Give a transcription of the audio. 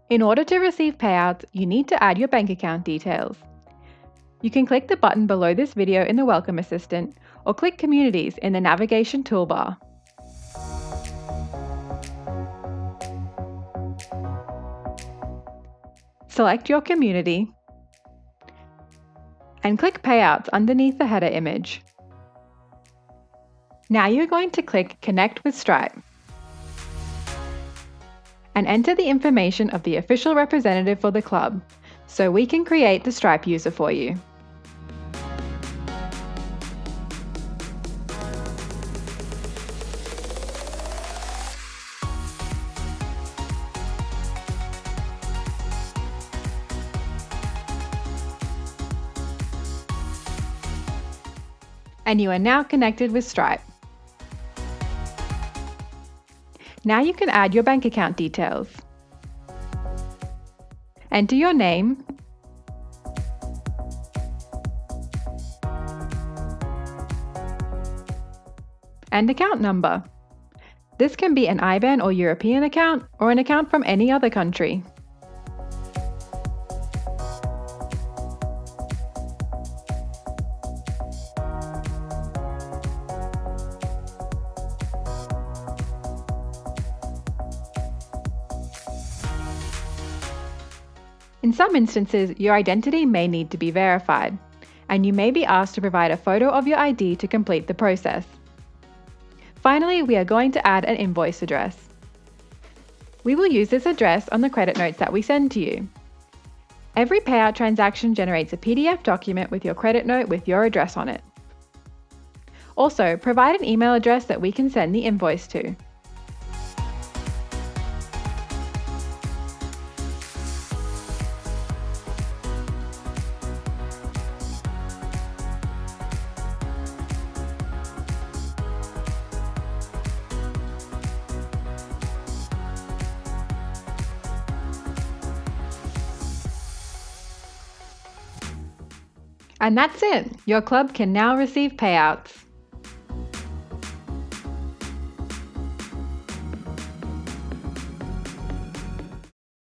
In order to receive payouts, you need to add your bank account details. You can click the button below this video in the Welcome Assistant, or click Communities in the navigation toolbar. Select your community and click Payouts underneath the header image. Now you're going to click Connect with Stripe and enter the information of the official representative for the club, so we can create the Stripe user for you. And you are now connected with Stripe. Now you can add your bank account details. Enter your name, and account number. This can be an IBAN or European account, or an account from any other country. In some instances, your identity may need to be verified, and you may be asked to provide a photo of your ID to complete the process. Finally, we are going to add an invoice address. We will use this address on the credit notes that we send to you. Every payout transaction generates a PDF document with your credit note with your address on it. Also, provide an email address that we can send the invoice to. And that's it! Your club can now receive payouts.